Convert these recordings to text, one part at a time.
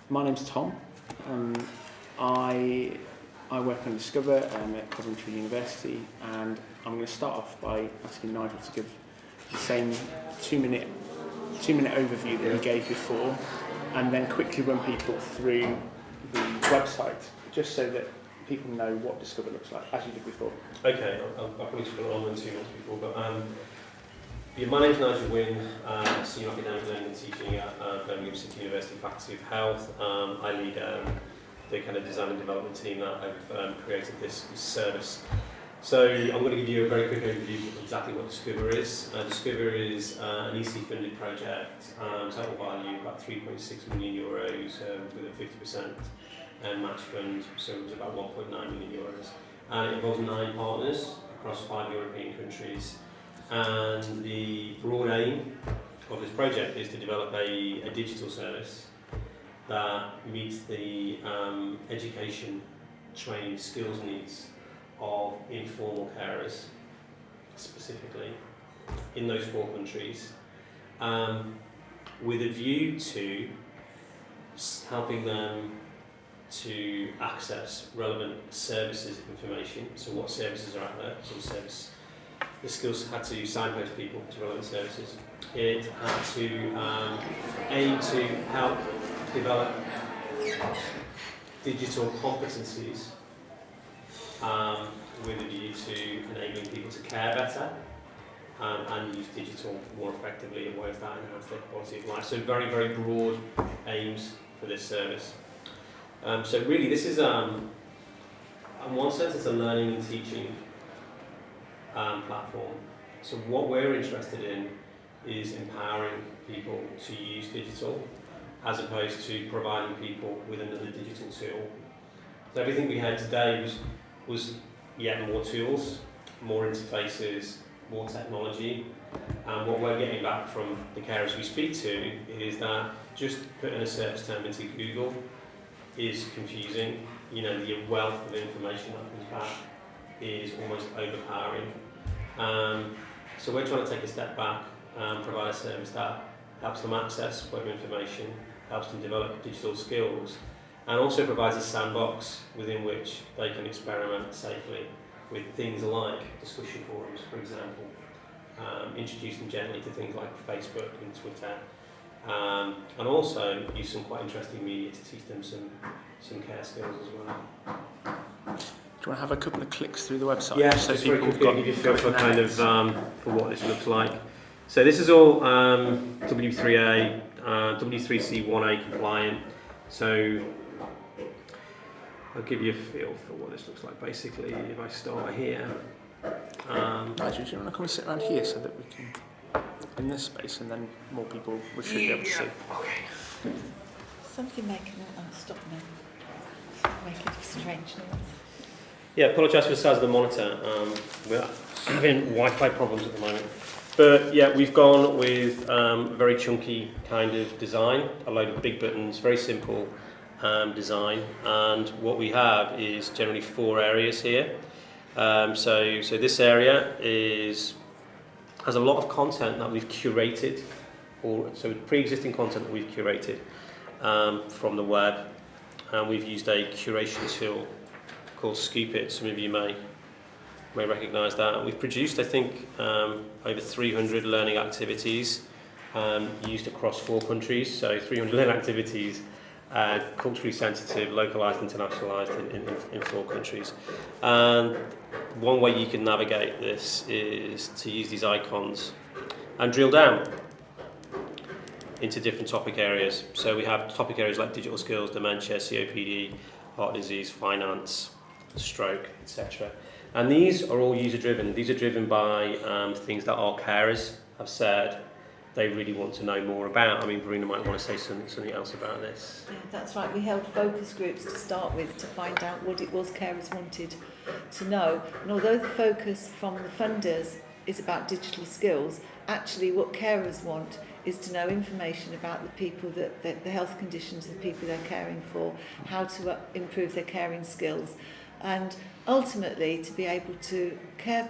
My name's Tom. I work on Discover at Coventry University, and I'm going to start off by asking Nigel to give the same two-minute overview that he gave before, and then quickly run people through the website, just so that people know what Discover looks like, as you did before. Okay, I'll probably took it on 2 minutes before, but my name's Nigel Wynne, Senior Academic Learning and Teaching at Birmingham City University Faculty of Health. I lead the kind of design and development team that I've created this service. So I'm going to give you a very quick overview of exactly what Discover is. Discover is an EC-funded project, total value about 3.6 million euros with a 50% match fund, so it was about 1.9 million euros. And it involves 9 partners across 5 European countries. And the broad aim of this project is to develop a digital service that meets the education, training, skills needs of informal carers, specifically in those 4 countries, with a view to helping them to access relevant services information. So what services are out there? The skills had to signpost people to relevant services. It had to aim to help develop digital competencies with a view to enabling people to care better and use digital more effectively in ways that enhance their quality of life. So very, very broad aims for this service. So really this is, in one sense, it's a learning and teaching platform. So what we're interested in is empowering people to use digital as opposed to providing people with another digital tool. So everything we had today was yet more tools, more interfaces, more technology. And what we're getting back from the carers we speak to is that just putting a search term into Google is confusing. You know, the wealth of information that comes back is almost overpowering. So we're trying to take a step back and provide a service that helps them access web information, helps them develop digital skills, and also provides a sandbox within which they can experiment safely with things like discussion forums, for example, introduce them gently to things like Facebook and Twitter, and also use some quite interesting media to teach them some care skills as well. Do you want to have a couple of clicks through the website? Yeah, so just people have got give you a feel for kind of for what this looks like. So this is all W3A, W3C1A compliant. So I'll give you a feel for what this looks like. Basically, if I start here. Nigel, do you want to come and sit around here so that we can, in this space, and then more people should be able to see. Okay. Something making stop now. Making a strange noise. Yeah, apologise for the size of the monitor. We're having Wi-Fi problems at the moment. But yeah, we've gone with a very chunky kind of design, a load of big buttons, very simple design. And what we have is generally 4 areas here. So this area has a lot of content that we've curated, so pre-existing content that we've curated from the web, and we've used a curation tool called Scoop It. Some of you may recognise that. We've produced, I think, over 300 learning activities used across 4 countries. So 300 learning activities, culturally sensitive, localised, internationalised in 4 countries. And one way you can navigate this is to use these icons and drill down into different topic areas. So we have topic areas like digital skills, dementia, COPD, heart disease, finance, stroke, etc. And these are all user-driven. These are driven by things that our carers have said they really want to know more about. I mean, Verena might want to say something else about this. Yeah, that's right. We held focus groups to start with to find out what it was carers wanted to know. And although the focus from the funders is about digital skills, actually what carers want is to know information about the people the health conditions of the people they're caring for, how to improve their caring skills, and ultimately to be able to care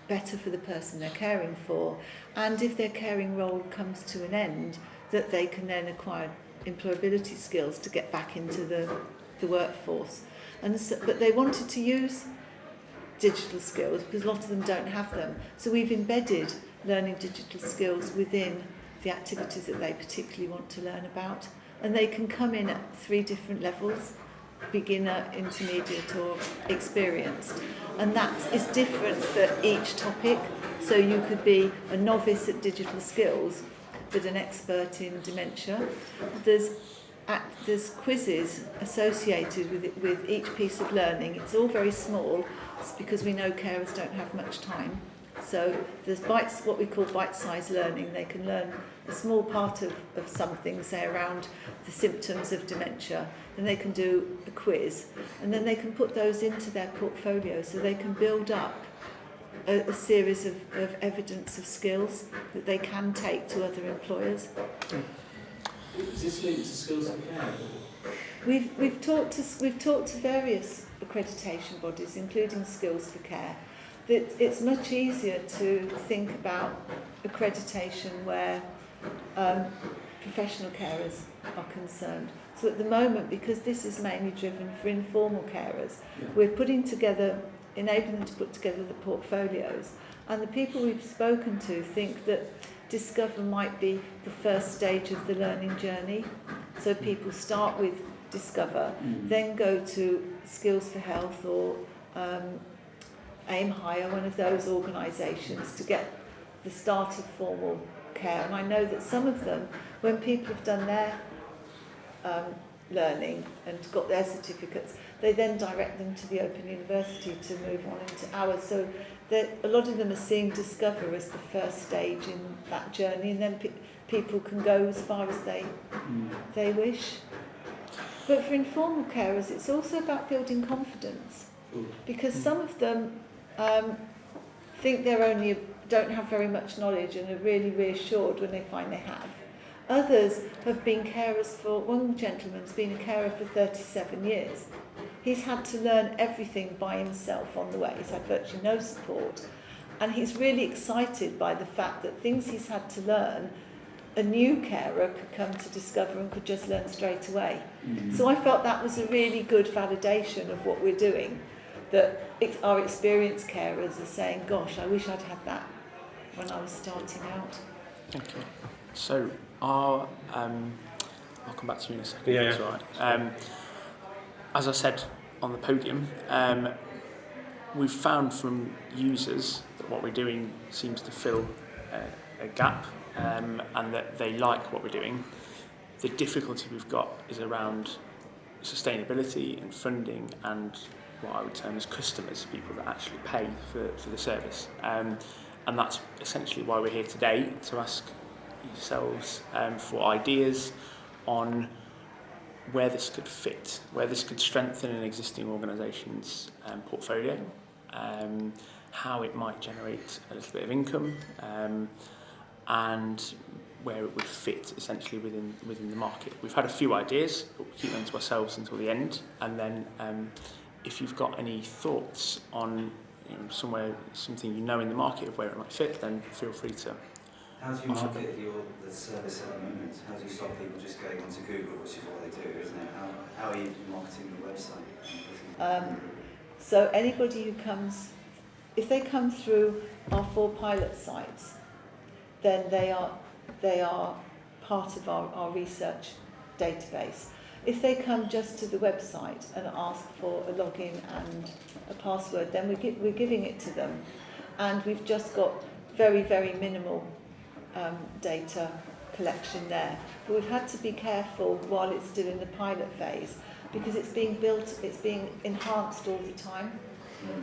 better for the person they're caring for, and if their caring role comes to an end, that they can then acquire employability skills to get back into the workforce. But they wanted to use digital skills because a lot of them don't have them. So we've embedded learning digital skills within the activities that they particularly want to learn about. And they can come in at 3 different levels: beginner, intermediate or experienced. And that is different for each topic. So you could be a novice at digital skills but an expert in dementia. There's quizzes associated with each piece of learning. It's all very small. It's because we know carers don't have much time. So there's what we call bite-sized learning. They can learn a small part of something, say around the symptoms of dementia, and they can do a quiz, and then they can put those into their portfolio so they can build up a series of evidence of skills that they can take to other employers. Is this linked to skills for care? We've talked to various accreditation bodies, including Skills for Care, that it's much easier to think about accreditation where professional carers are concerned. So at the moment, because this is mainly driven for informal carers, we're enabling them to put together the portfolios. And the people we've spoken to think that Discover might be the first stage of the learning journey. So people start with Discover, then go to Skills for Health or Aim Higher, one of those organisations, to get the start of formal care. And I know that some of them, when people have done their learning and got their certificates, they then direct them to the Open University to move on into ours. So a lot of them are seeing Discover as the first stage in that journey, and then people can go as far as they wish. But for informal carers, it's also about building confidence, because some of them think don't have very much knowledge and are really reassured when they find they have. Others have been carers one gentleman's been a carer for 37 years. He's had to learn everything by himself on the way. He's had virtually no support. And he's really excited by the fact that things he's had to learn, a new carer could come to Discover and could just learn straight away. So I felt that was a really good validation of what we're doing, that our experienced carers are saying, gosh, I wish I'd had that when I was starting out. Thank you. So I'll come back to you in a second. Yeah. That's all right. As I said on the podium, we've found from users that what we're doing seems to fill a gap, and that they like what we're doing. The difficulty we've got is around sustainability and funding and what I would term as customers, people that actually pay for the service. And that's essentially why we're here today, to ask yourselves for ideas on where this could fit, where this could strengthen an existing organisation's portfolio, how it might generate a little bit of income, and where it would fit essentially within the market. We've had a few ideas, but we'll keep them to ourselves until the end. And then if you've got any thoughts on something you know in the market of where it might fit, then feel free to. How do you market the service at the moment? How do you stop people just going onto Google, which is what they do, isn't it? How are you marketing the website? So anybody who comes, if they come through our 4 pilot sites, then they are part of our research database. If they come just to the website and ask for a login and a password, then we're giving it to them, and we've just got very, very minimal data collection there. But we've had to be careful while it's still in the pilot phase, because it's being built, it's being enhanced all the time.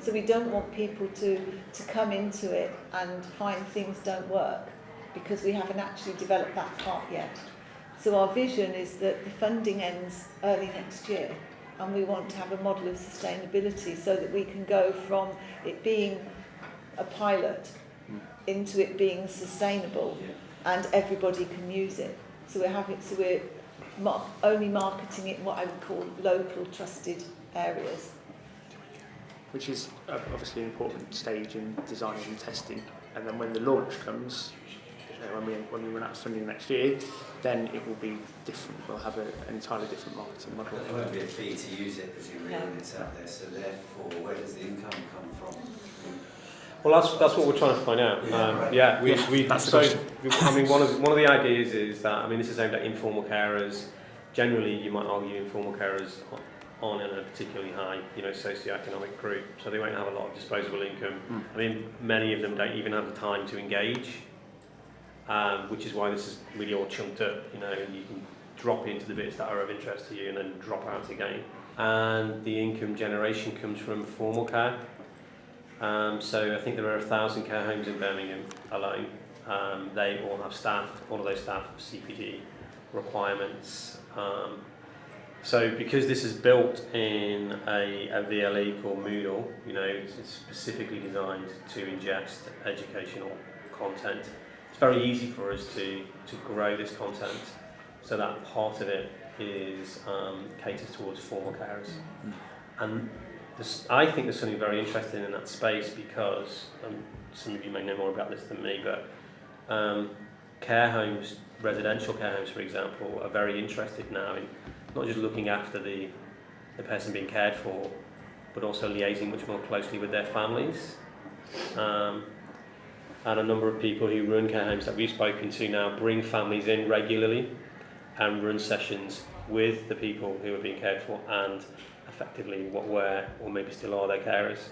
So we don't want people to come into it and find things don't work, because we haven't actually developed that part yet. So our vision is that the funding ends early next year, and we want to have a model of sustainability so that we can go from it being a pilot into it being sustainable, and everybody can use it. So we're only marketing it in what I would call local trusted areas. Which is obviously an important stage in designing and testing. And then when the launch comes, when we run out of funding next year, then it will be different. We'll have an entirely different marketing model. There won't be a fee to use it, presumably, No. when it's out there. So therefore, where does the income come from? Well, that's what we're trying to find out. That's the question. I mean, one of the ideas is that, I mean, this is aimed at informal carers. Generally, you might argue informal carers aren't in a particularly high, socioeconomic group, so they won't have a lot of disposable income. I mean, many of them don't even have the time to engage, which is why this is really all chunked up. You can drop into the bits that are of interest to you and then drop out again. And the income generation comes from formal care. So I think there are 1,000 care homes in Birmingham alone. They all have staff, all of those staff have CPD requirements. So because this is built in a VLE called Moodle, it's specifically designed to ingest educational content. It's very easy for us to grow this content, so that part of it is caters towards formal carers. And I think there's something very interesting in that space because, some of you may know more about this than me, but care homes, residential care homes for example, are very interested now in not just looking after the person being cared for, but also liaising much more closely with their families. And a number of people who run care homes that we've spoken to now bring families in regularly and run sessions with the people who are being cared for and effectively what were or maybe still are their carers.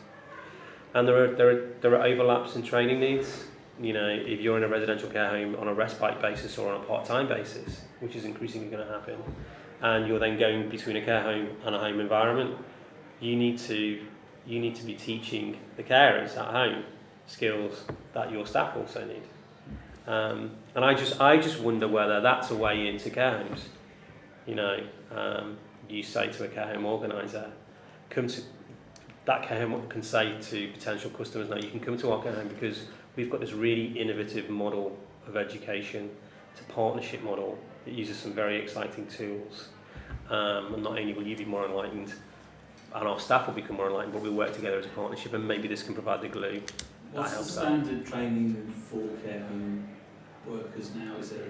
And there are overlaps in training needs. If you're in a residential care home on a respite basis or on a part-time basis, which is increasingly going to happen, and you're then going between a care home and a home environment, you need to be teaching the carers at home skills that your staff also need. And I just wonder whether that's a way into care homes. You say to a care home organiser, that care home can say to potential customers, now you can come to our care home because we've got this really innovative model of education. It's a partnership model that uses some very exciting tools. And not only will you be more enlightened, and our staff will become more enlightened, but we'll work together as a partnership, and maybe this can provide the glue. What's the standard training for care home workers now? Is there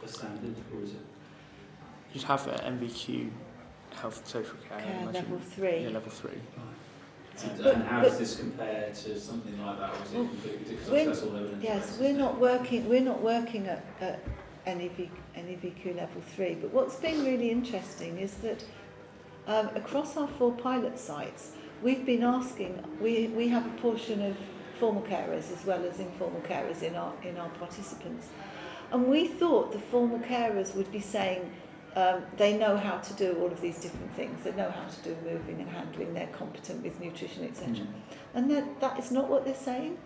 a standard, or is it? You'd have an MVQ health and social care. Care level 3. Yeah, level 3. And how does this compare to something like that, or is it completely different? Because that's all evidence. Yes, we're not working at NEVQ level 3, but what's been really interesting is that across our 4 pilot sites, we've been asking, we have a portion of formal carers as well as informal carers in our participants, and we thought the formal carers would be saying they know how to do all of these different things, they know how to do moving and handling, they're competent with nutrition, etc. And that is not what they're saying.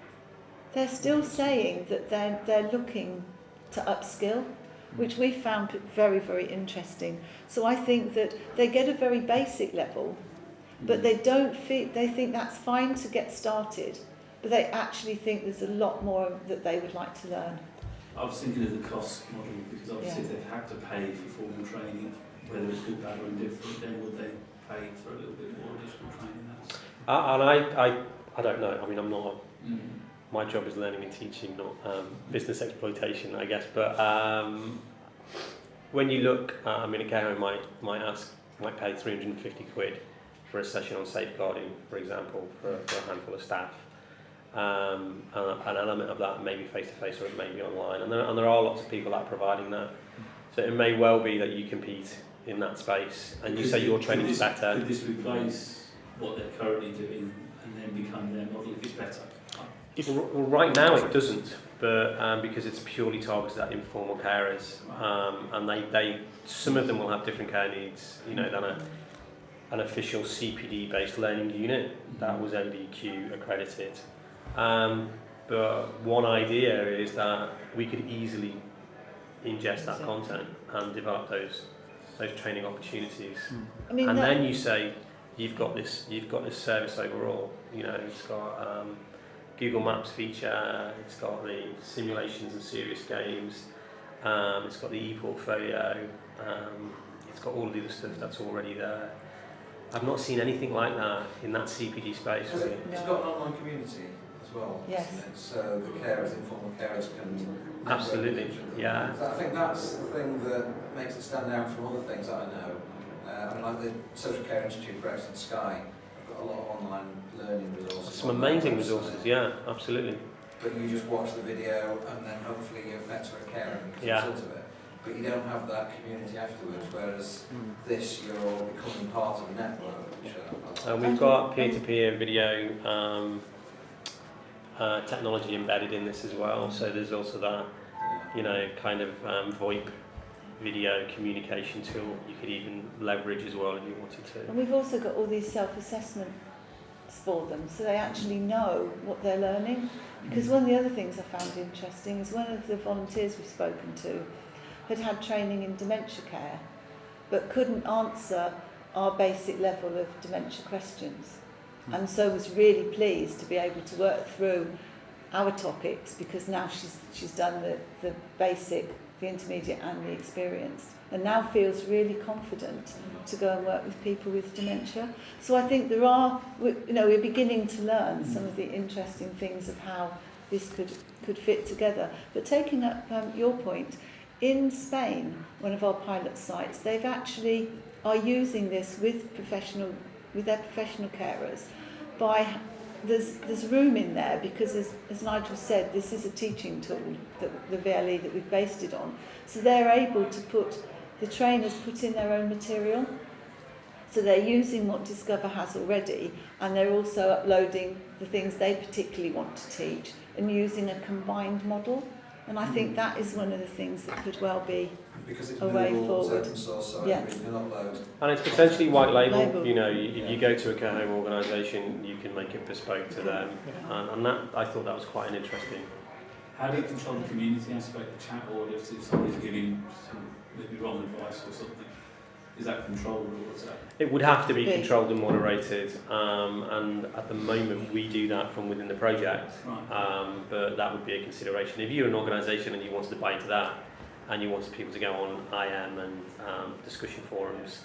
They're still saying that they're looking to upskill, which we found very, very interesting. So I think that they get a very basic level, but they think that's fine to get started, but they actually think there's a lot more that they would like to learn. I was thinking of the cost model, because obviously if they've had to pay for formal training, whether it's good, bad or indifferent, then would they pay for a little bit more additional training? And I don't know. I mean, I'm not. My job is learning and teaching, not business exploitation, I guess. But when you look, a care home might pay 350 quid for a session on safeguarding, for example, for a handful of staff. And an element of that may be face-to-face or it may be online, and there are lots of people that are providing that. So it may well be that you compete in that space, and you say your training's better. Could this replace what they're currently doing and then become their model if it's better? Well, right now it doesn't, but because it's purely targeted at informal carers, and they some of them will have different care needs, than an official CPD-based learning unit that was MVQ accredited. But one idea is that we could easily ingest that content and develop those training opportunities. And then you say you've got this service overall. It's got Google Maps feature, it's got the simulations and serious games, it's got the e-portfolio, it's got all of the other stuff that's already there. I've not seen anything like that in that CPD space. It's got an online community as as well. Yes. isn't it? So the carers, informal carers can... Absolutely, yeah. So I think that's the thing that makes it stand out from other things that I know. I mean, like the Social Care Institute, Brexit Sky, have got a lot of online learning resources. Some amazing resources, yeah, absolutely. But you just watch the video and then hopefully you've met to a carer and Yeah. result of it. But you don't have that community afterwards, whereas this, you're all becoming part of a network. Which We've got peer-to-peer video technology embedded in this as well, so there's also that, you know, kind of VoIP video communication tool you could even leverage as well if you wanted to. And we've also got all these self-assessments for them, so they actually know what they're learning. Because one of the other things I found interesting is one of the volunteers we've spoken to had training in dementia care, but couldn't answer our basic level of dementia questions. And so was really pleased to be able to work through our topics, because now she's done the basic, the intermediate and the experienced, and now feels really confident to go and work with people with dementia. So I think we're beginning to learn some of the interesting things of how this could fit together. But taking up your point, in Spain, one of our pilot sites, they've actually are using this with their professional carers. There's room in there because, as Nigel said, this is a teaching tool, that the VLE that we've based it on. So they're able to the trainers put in their own material. So they're using what Discover has already, and they're also uploading the things they particularly want to teach and using a combined model. And I think that is one of the things that could well be because it's a way forward. Open source, so Yeah. you can upload. And it's potentially white label. Label. You know, if you go to a care home organisation, you can make it bespoke to them. And that, I thought that was quite an interesting. How do you control the community aspect, the chat, or if somebody's giving some maybe wrong advice or something? Is that controlled, or what's that? It would have to be controlled and moderated, and at the moment we do that from within the project, Right. but that would be a consideration. If you're an organisation and you wanted to buy into that, and you wanted people to go on IM and discussion forums,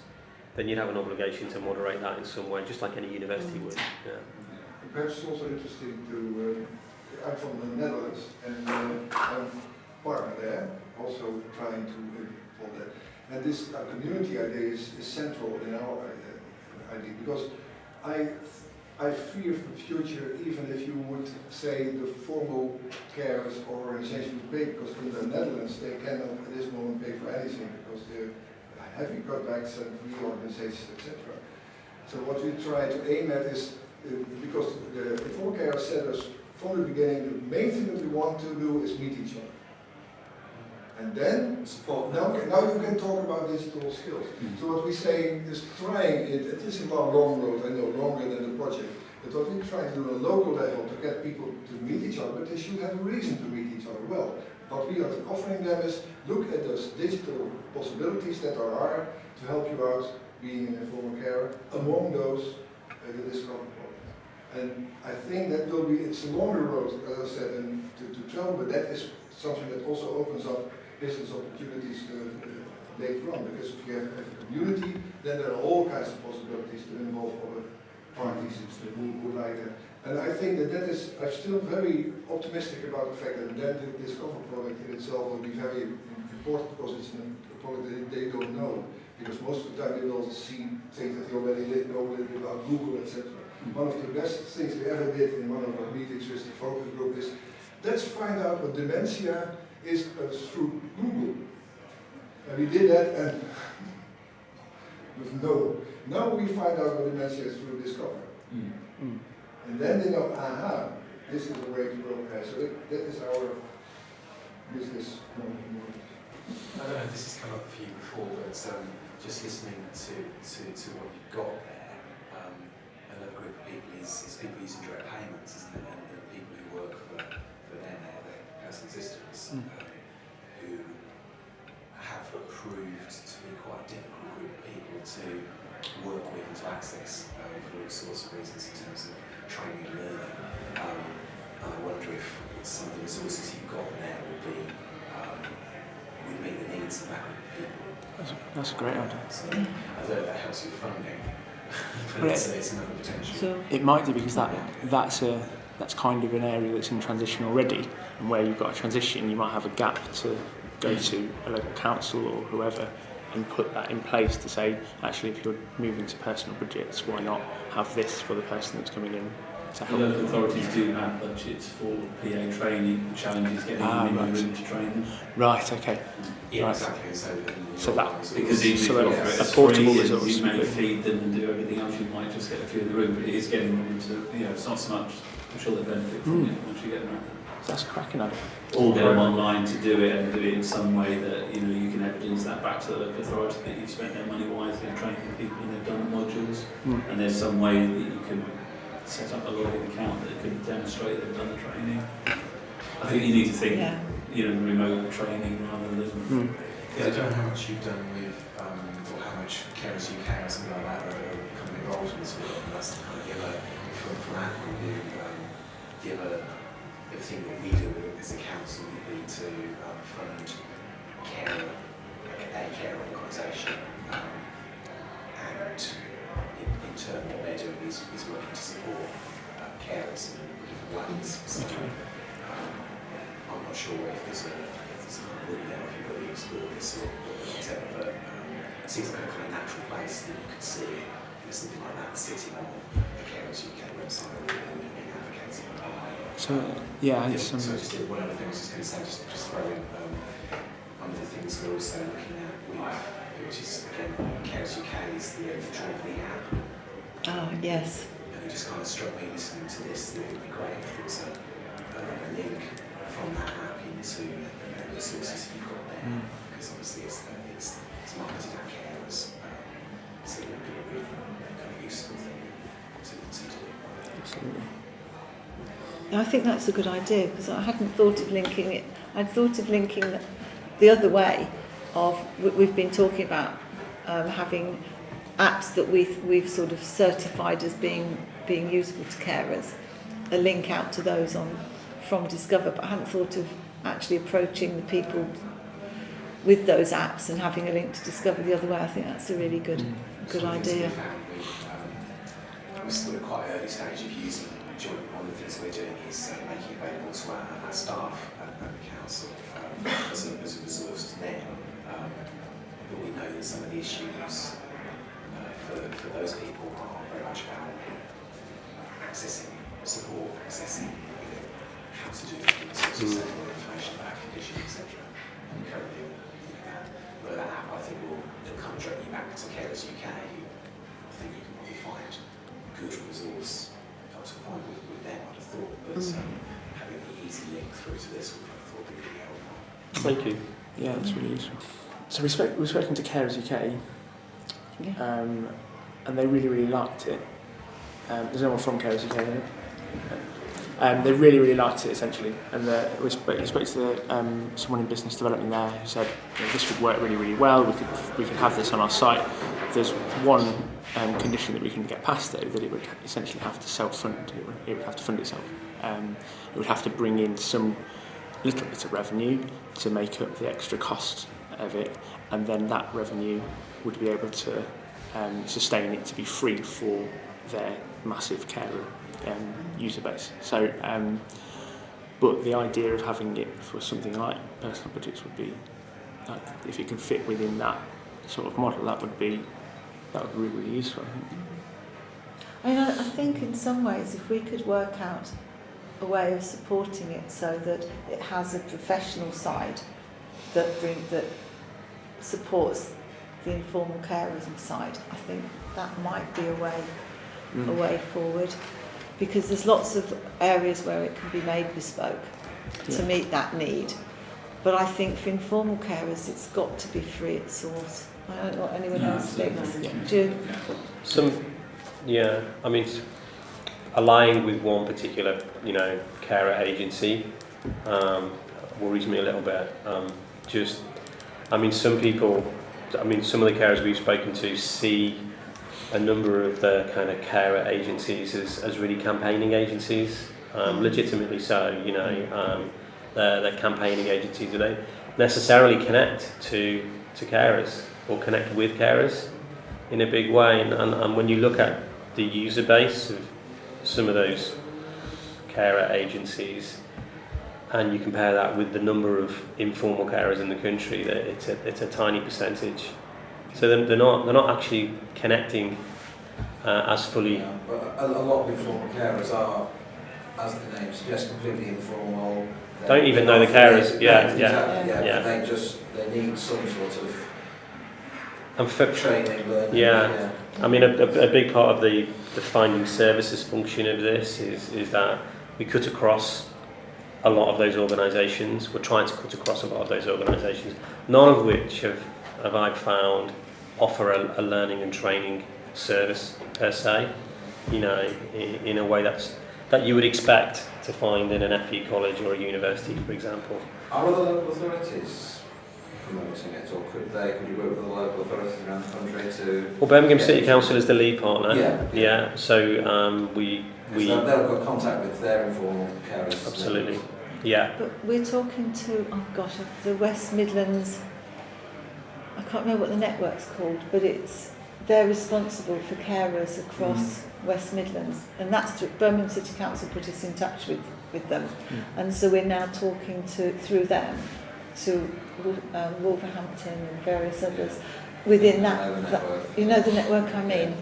then you'd have an obligation to moderate that in some way, just like any university would. Yeah. Perhaps it's also interesting to, I'm from the Netherlands, and I'm a partner there, also trying to on that. And this community idea is central in our idea, because I fear for the future, even if you would say the formal carers or organization would pay, because in the Netherlands they cannot at this moment pay for anything because they're having cutbacks and reorganizations, etc. So what we try to aim at is, because the informal carers said us from the beginning, the main thing that we want to do is meet each other. And then, now you can talk about digital skills. So what we say is trying it is a long road, I know, longer than the project, but what we try to do on a local level to get people to meet each other, but they should have a reason to meet each other well. What we are offering them is, look at those digital possibilities that there are to help you out being an informal carer, among those the Discover project. And I think that will be, it's a longer road, as I said, and to travel, but that is something that also opens up business opportunities later on, because if you have a community, then there are all kinds of possibilities to involve other parties who would like that. And I think that is, I'm still very optimistic about the fact that then the Discover product in itself will be very important, because it's a product that they don't know, because most of the time they will see things that they already know a little bit about Google, etc. One of the best things we ever did in one of our meetings with the focus group is, let's find out what dementia is through Google. And we did that, and with no. Now we find out what dementia is through Discover. And then they know, aha, this is the way to go. So that is our business model. I don't know if this has come up for you before, but just listening to what you've got there, another group of people is people using direct payments, isn't it? And people who work for their personal assistants, who have proved to be quite a difficult group of people to work with and to access for all sorts of reasons in terms of training and learning. And I wonder if some of the resources you've got there would meet the needs of that group of people. That's a great idea. So, I don't know if that helps with funding, but it's another potential. So It might do, because that's that's kind of an area that's in transition already, and where you've got a transition, you might have a gap to go to a local council or whoever and put that in place to say, actually, if you're moving to personal budgets, why not have this for the person that's coming in to The help? local authorities do have budgets for PA training. The challenge is getting them in the room to train them. Right, okay. Yeah, Right. exactly. So that- Because even if So you a- offer it a as portable free resource and you may would be- feed them and do everything else, you might just get a few in the room, but it is getting them into, it's not so much, I'm sure they benefit from it once you get them out. That's a cracking idea. Or get them online to do it and do it in some way that, you can evidence that back to the local authority that you've spent their money wisely and training people and they've done the modules. And there's some way that you can set up a login account that can demonstrate they've done the training. I think you need to think, Yeah. Remote training rather than... Yeah, I don't know how much you've done with, or how much Carers UK or something like that are kind of involved in this work. And that's kind of the other, from our point of view, the other thing that we do as a council would be to fund a care organisation. And in turn, what they're doing is working to support carers in different ways. So, I'm not sure if there's a route there, if you've got to explore this or whatever, but it seems like a kind of natural place that you could see something like that sitting on the Carers UK website or being advocated by. So, yeah, it's So just one other thing I was just going to say, just throw in one of the things we're also looking at which is, again, Carers UK is the Jointly app. Oh, yes. And it just kind of struck me listening to this that it would be great if there was a link from that app into the sources you've got there, because obviously it's marketed at carers, so it would be a really kind of useful thing to do. absolutely. I think that's a good idea because I hadn't thought of linking it. I'd thought of linking the other way of we've been talking about having apps that we've sort of certified as being useful to carers, a link out to those from Discover, but I hadn't thought of actually approaching the people with those apps and having a link to Discover the other way. I think that's a really good idea. We're still at quite an early stage of using Joint. One of the things we're doing is making it available to our staff at the council as a resource to them. But we know that some of the issues for those people are very much about accessing support, accessing how to do things, sending information about conditions, etc. And currently, that app I think will come directly back to Carers UK. I think you can probably find good resource up to a point with them, I'd have thought, but having the easy link through to this would have thought be really helpful. Thank you. Yeah, that's really useful. So we've spoken to Carers UK, and they really, really liked it. There's no one from Carers UK here. They really, really liked it essentially, and we spoke to someone in business development there who said this would work really, really well. We could have this on our site. There's one condition that we can get past though, that it would essentially have to self-fund. It would have to fund itself. It would have to bring in some little bit of revenue to make up the extra cost of it, and then that revenue would be able to sustain it to be free for their massive carer user base. So, but the idea of having it for something like personal budgets would be, if it can fit within that sort of model, that would be really, really useful, I think. I think in some ways, if we could work out a way of supporting it so that it has a professional side that supports the informal carism side, I think that might be a way forward, because there's lots of areas where it can be made bespoke to meet that need. But I think for informal carers, it's got to be free at source. I don't know what anyone else thinks. Do you? I mean, aligning with one particular, carer agency worries me a little bit. Some people, some of the carers we've spoken to see a number of the kind of carer agencies as really campaigning agencies, legitimately so. They're campaigning agencies. They don't necessarily connect to carers or connect with carers in a big way. And when you look at the user base of some of those carer agencies, and you compare that with the number of informal carers in the country, that it's a tiny percentage. So they're not actually connecting as fully. Yeah, but a lot of informal carers are, as the name suggests, completely informal. Don't even know the carers. Yeah. They need some sort of And for training, learning. Yeah. I mean, a big part of the finding services function of this is that we cut across a lot of those organisations. We're trying to cut across a lot of those organisations, none of which have I found offer a learning and training service per se, you know, in a way that you would expect to find in an FE college or a university, for example. Are other local authorities promoting it, or could you work with other local authorities around the country to... Well, Birmingham City Council is the lead partner. Yeah. So they've got contact with their informal carers. Absolutely. Yeah. But we're talking to, the West Midlands, I can't remember what the network's called, but they're responsible for carers across West Midlands, and that's through Birmingham City Council put us in touch with them, and so we're now talking through them to Wolverhampton and various others within that you know the network I mean.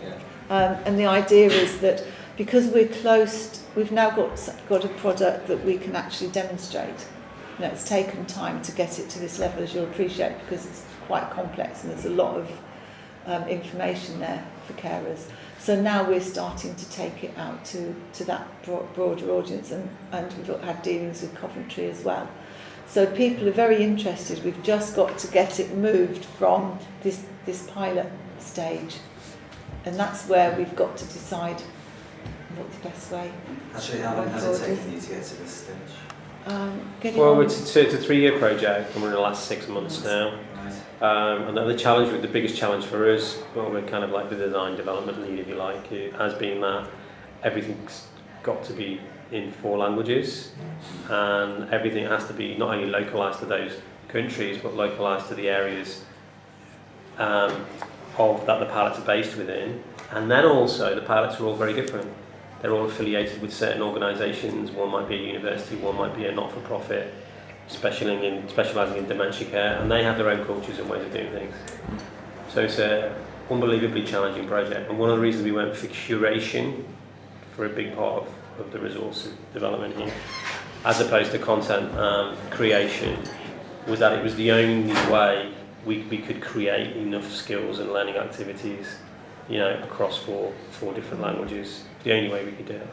And the idea is that because we're close, we've now got a product that we can actually demonstrate. You know, it's taken time to get it to this level, as you'll appreciate, because it's quite complex and there's a lot of information there for carers. So now we're starting to take it out to that broader audience, and we've had dealings with Coventry as well. So people are very interested. We've just got to get it moved from this pilot stage, and that's where we've got to decide what the best way. Actually, how long has it taken you to get to this stage? It's a 3-year project, and we're in the last 6 months now. And the biggest challenge for us, well, we're kind of like the design development lead, if you like, has been that everything's got to be in 4 languages, and everything has to be not only localised to those countries, but localised to the areas of that the pilots are based within. And then also the pilots are all very different. They're all affiliated with certain organisations. One might be a university, one might be a not-for-profit, specialising in dementia care, and they have their own cultures and ways of doing things. So it's an unbelievably challenging project, and one of the reasons we went for curation for a big part of the resource development here, as opposed to content creation, was that it was the only way we could create enough skills and learning activities, you know, across four different languages. The only way we could do it.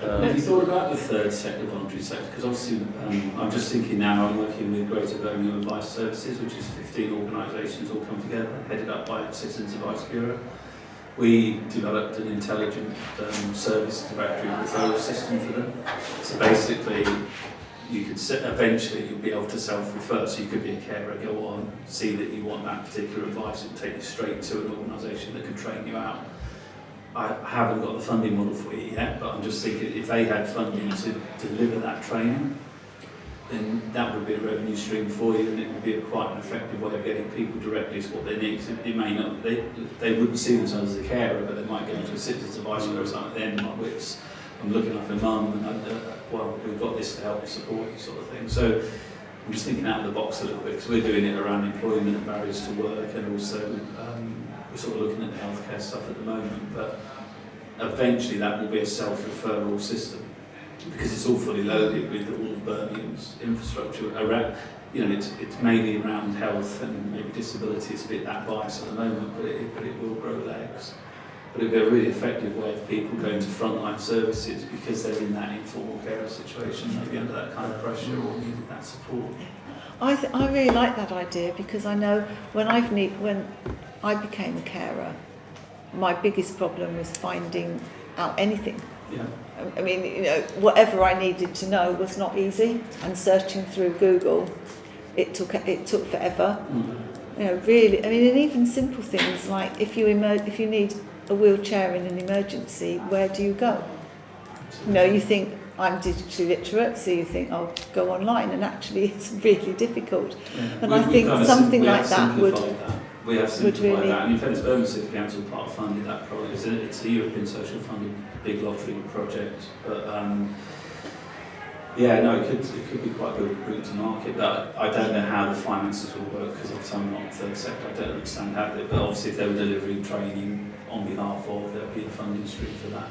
Have you thought about the third sector, voluntary sector? Because obviously, I'm just thinking now, I'm working with Greater Birmingham Advice Services, which is 15 organisations all come together, headed up by Citizens Advice Bureau. We developed an intelligent service directory referral system for them. So basically, you could eventually you'll be able to self-refer. So you could be a carer, go on, see that you want that particular advice, and take you straight to an organisation that can train you out. I haven't got the funding model for you yet, but I'm just thinking if they had funding to deliver that training, then that would be a revenue stream for you, and it would be quite an effective way of getting people directly to what they need. It may not, they wouldn't see themselves as a carer, but they might go into a citizen's advice or something at the end of my wits. I'm looking after mum, and we've got this to help support you, sort of thing. So I'm just thinking out of the box a little bit, because we're doing it around employment and barriers to work, and also we're sort of looking at the healthcare stuff at the moment, but eventually that will be a self-referral system, because it's all fully loaded with all of Birmingham's infrastructure around. You know, it's mainly around health and maybe disability. It's a bit that bias at the moment, but it will grow legs. But it'll be a really effective way of people going to frontline services because they're in that informal carer situation, maybe under that kind of pressure or needing that support. I really like that idea, because I know when I became a carer, my biggest problem was finding out anything. Yeah. I mean, you know, whatever I needed to know was not easy, and searching through Google, it took forever. Mm-hmm. You know, really. I mean, and even simple things like if you need a wheelchair in an emergency, where do you go? You know, you think I'm digitally literate, so you think I'll go online, and actually it's really difficult. Yeah. And I think something like that would. We have simplified really that, and in fairness, Birmingham City Council part funded that project. It's a European social funded big lottery project, but Yeah, no, it could be quite a good route to market. But I don't know how the finances will work because obviously I'm not third sector. I don't understand how they. But obviously, if they were delivering training on behalf of, there'd be a funding stream for that.